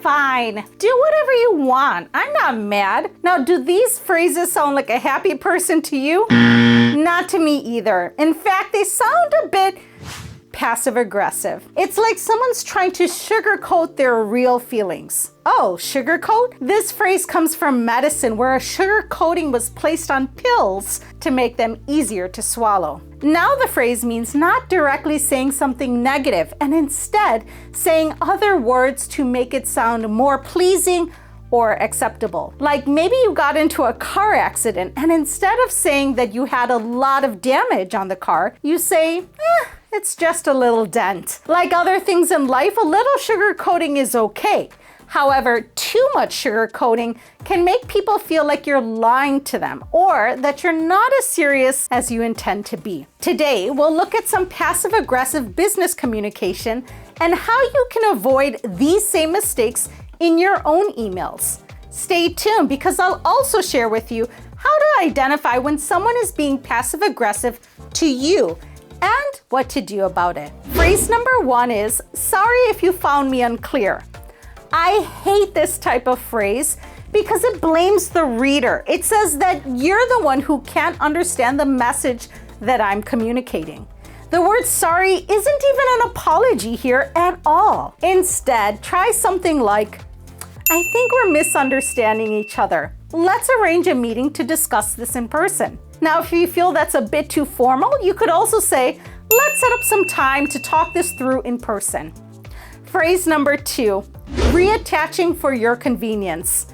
Fine, do whatever you want. I'm not mad. Now, do these phrases sound like a happy person to you? Not to me either. In fact, they sound a bit passive-aggressive. It's like someone's trying to sugarcoat their real feelings. Oh, sugarcoat? This phrase comes from medicine, where a sugar coating was placed on pills to make them easier to swallow. Now the phrase means not directly saying something negative, and instead saying other words to make it sound more pleasing or acceptable. Like maybe you got into a car accident, and instead of saying that you had a lot of damage on the car, you say, it's just a little dent. Like other things in life, a little sugar coating is okay. However, too much sugar coating can make people feel like you're lying to them or that you're not as serious as you intend to be. Today, we'll look at some passive-aggressive business communication and how you can avoid these same mistakes in your own emails. Stay tuned because I'll also share with you how to identify when someone is being passive-aggressive to you and what to do about it. Phrase number 1 is, sorry if you found me unclear. I hate this type of phrase because it blames the reader. It says that you're the one who can't understand the message that I'm communicating. The word sorry isn't even an apology here at all. Instead, try something like, I think we're misunderstanding each other. Let's arrange a meeting to discuss this in person. Now, if you feel that's a bit too formal, you could also say, let's set up some time to talk this through in person. Phrase number 2, reattaching for your convenience.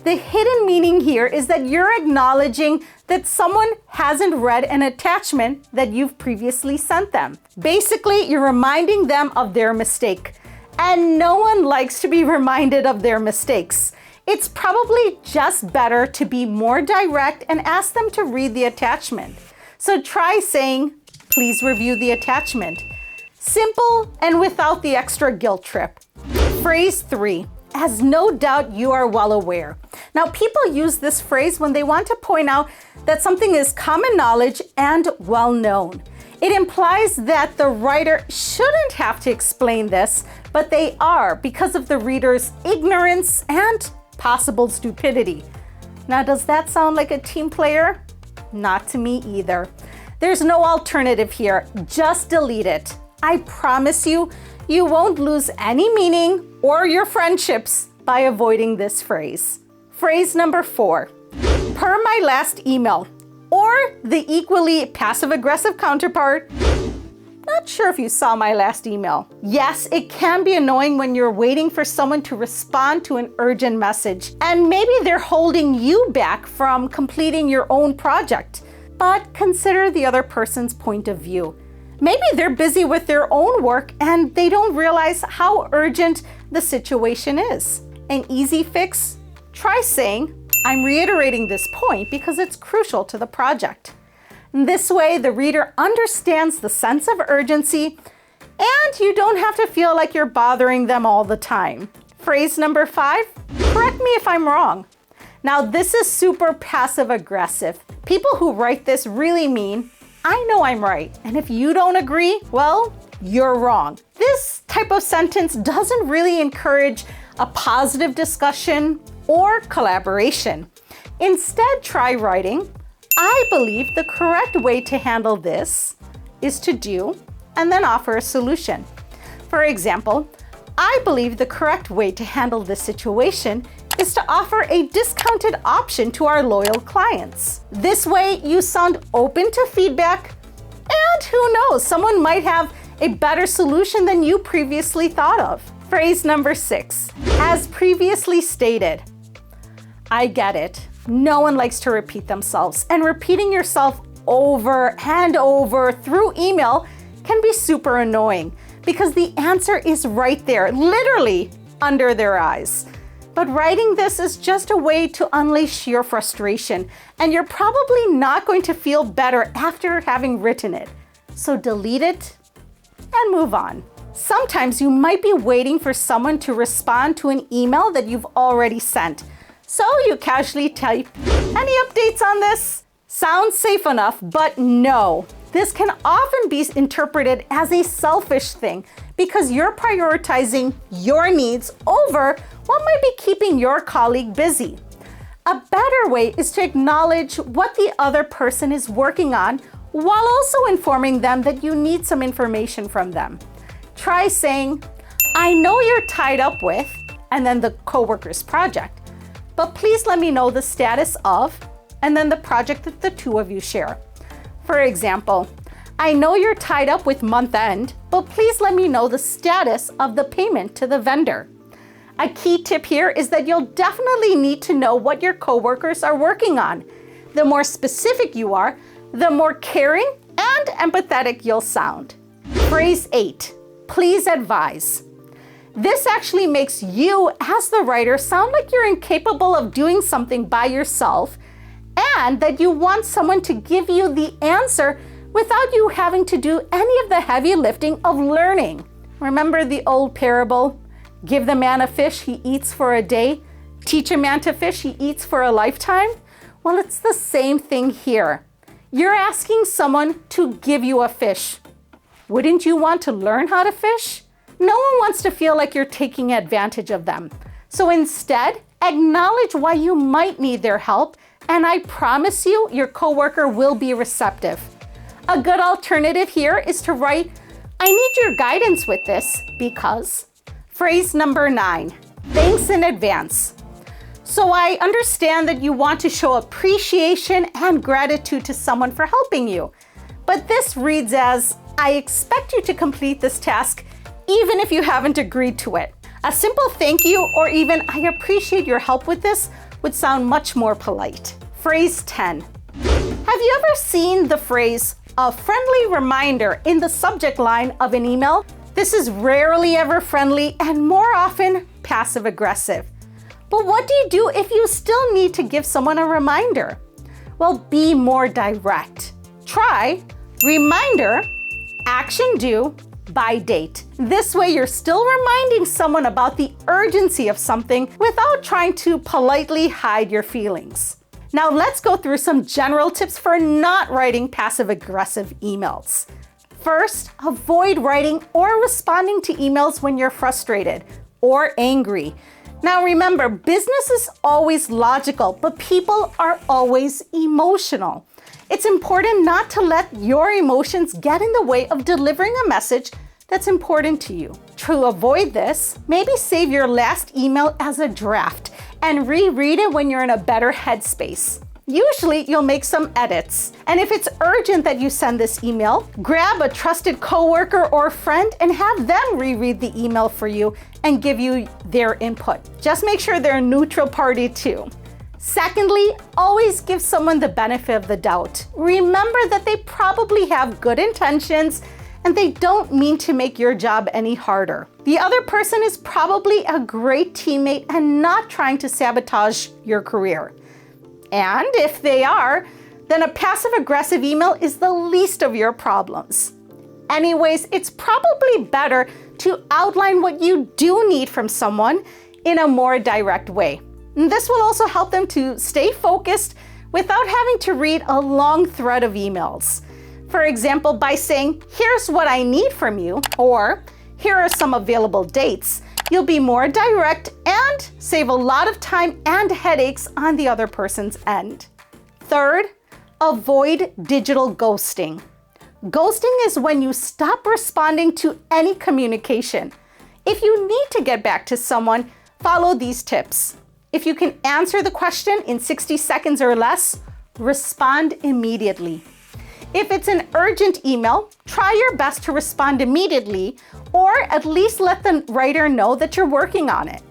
The hidden meaning here is that you're acknowledging that someone hasn't read an attachment that you've previously sent them. Basically, you're reminding them of their mistake. And no one likes to be reminded of their mistakes. It's probably just better to be more direct and ask them to read the attachment. So try saying, please review the attachment. Simple and without the extra guilt trip. Phrase 3, as no doubt you are well aware. Now, people use this phrase when they want to point out that something is common knowledge and well known. It implies that the writer shouldn't have to explain this, but they are because of the reader's ignorance and possible stupidity. Now, does that sound like a team player? Not to me either. There's no alternative here. Just delete it. I promise you, you won't lose any meaning or your friendships by avoiding this phrase. Phrase number 4, per my last email, or the equally passive-aggressive counterpart, not sure if you saw my last email. Yes, it can be annoying when you're waiting for someone to respond to an urgent message, and maybe they're holding you back from completing your own project. But consider the other person's point of view. Maybe they're busy with their own work and they don't realize how urgent the situation is. An easy fix? Try saying, I'm reiterating this point because it's crucial to the project. This way, the reader understands the sense of urgency and you don't have to feel like you're bothering them all the time. Phrase number 5, correct me if I'm wrong. Now, this is super passive-aggressive. People who write this really mean, I know I'm right, and if you don't agree, well, you're wrong. This type of sentence doesn't really encourage a positive discussion or collaboration. Instead, try writing, I believe the correct way to handle this is to do, and then offer a solution. For example, I believe the correct way to handle this situation is to offer a discounted option to our loyal clients. This way, you sound open to feedback, and who knows, someone might have a better solution than you previously thought of. Phrase number 6, as previously stated. I get it. No one likes to repeat themselves, and repeating yourself over and over through email can be super annoying because the answer is right there, literally under their eyes. But writing this is just a way to unleash your frustration, and you're probably not going to feel better after having written it. So delete it and move on. Sometimes you might be waiting for someone to respond to an email that you've already sent. So you casually type, any updates on this? Sounds safe enough, but no. This can often be interpreted as a selfish thing because you're prioritizing your needs over what might be keeping your colleague busy. A better way is to acknowledge what the other person is working on while also informing them that you need some information from them. Try saying, I know you're tied up with, and then the coworker's project, but please let me know the status of, and then the project that the two of you share. For example, I know you're tied up with month end, but please let me know the status of the payment to the vendor. A key tip here is that you'll definitely need to know what your coworkers are working on. The more specific you are, the more caring and empathetic you'll sound. Phrase 8, please advise. This actually makes you, as the writer, sound like you're incapable of doing something by yourself and that you want someone to give you the answer without you having to do any of the heavy lifting of learning. Remember the old parable? Give the man a fish, he eats for a day. Teach a man to fish, he eats for a lifetime. Well, it's the same thing here. You're asking someone to give you a fish. Wouldn't you want to learn how to fish? No one wants to feel like you're taking advantage of them. So instead, acknowledge why you might need their help, and I promise you, your coworker will be receptive. A good alternative here is to write, I need your guidance with this because. Phrase number 9, thanks in advance. So I understand that you want to show appreciation and gratitude to someone for helping you. But this reads as, I expect you to complete this task even if you haven't agreed to it. A simple thank you or even I appreciate your help with this would sound much more polite. Phrase 10. Have you ever seen the phrase, a friendly reminder in the subject line of an email? This is rarely ever friendly and more often passive aggressive. But what do you do if you still need to give someone a reminder? Well, be more direct. Try reminder, action due, by date. This way you're still reminding someone about the urgency of something without trying to politely hide your feelings. Now let's go through some general tips for not writing passive-aggressive emails. First, avoid writing or responding to emails when you're frustrated or angry. Now remember, business is always logical, but people are always emotional. It's important not to let your emotions get in the way of delivering a message that's important to you. To avoid this, maybe save your last email as a draft and reread it when you're in a better headspace. Usually you'll make some edits. And if it's urgent that you send this email, grab a trusted coworker or friend and have them reread the email for you and give you their input. Just make sure they're a neutral party too. Secondly, always give someone the benefit of the doubt. Remember that they probably have good intentions and they don't mean to make your job any harder. The other person is probably a great teammate and not trying to sabotage your career. And if they are, then a passive-aggressive email is the least of your problems. Anyways, it's probably better to outline what you do need from someone in a more direct way. And this will also help them to stay focused without having to read a long thread of emails. For example, by saying, here's what I need from you, or here are some available dates, you'll be more direct and save a lot of time and headaches on the other person's end. Third, avoid digital ghosting. Ghosting is when you stop responding to any communication. If you need to get back to someone, follow these tips. If you can answer the question in 60 seconds or less, respond immediately. If it's an urgent email, try your best to respond immediately, or at least let the writer know that you're working on it.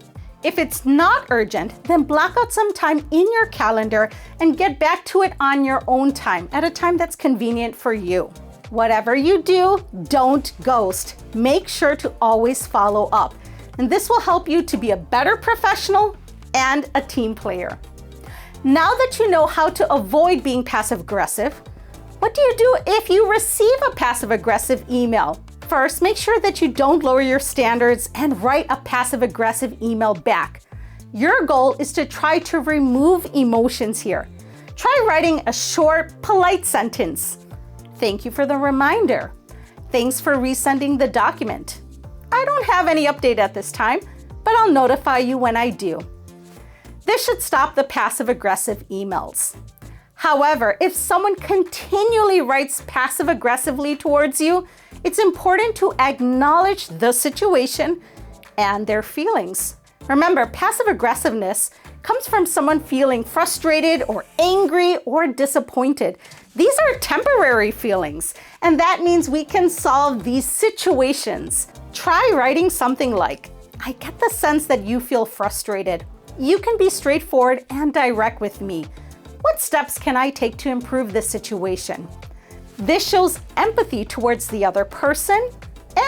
If it's not urgent, then block out some time in your calendar and get back to it on your own time, at a time that's convenient for you. Whatever you do, don't ghost. Make sure to always follow up. And this will help you to be a better professional and a team player. Now that you know how to avoid being passive-aggressive, what do you do if you receive a passive-aggressive email? First, make sure that you don't lower your standards and write a passive-aggressive email back. Your goal is to try to remove emotions here. Try writing a short, polite sentence. Thank you for the reminder. Thanks for resending the document. I don't have any update at this time, but I'll notify you when I do. This should stop the passive-aggressive emails. However, if someone continually writes passive-aggressively towards you, it's important to acknowledge the situation and their feelings. Remember, passive-aggressiveness comes from someone feeling frustrated or angry or disappointed. These are temporary feelings, and that means we can solve these situations. Try writing something like, "I get the sense that you feel frustrated. You can be straightforward and direct with me. What steps can I take to improve this situation?" This shows empathy towards the other person,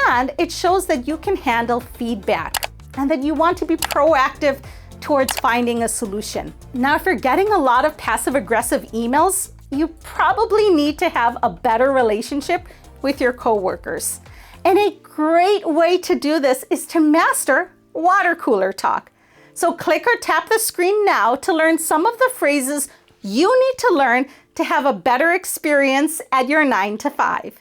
and it shows that you can handle feedback and that you want to be proactive towards finding a solution. Now, if you're getting a lot of passive-aggressive emails, you probably need to have a better relationship with your coworkers. And a great way to do this is to master water cooler talk. So click or tap the screen now to learn some of the phrases you need to learn to have a better experience at your 9 to 5.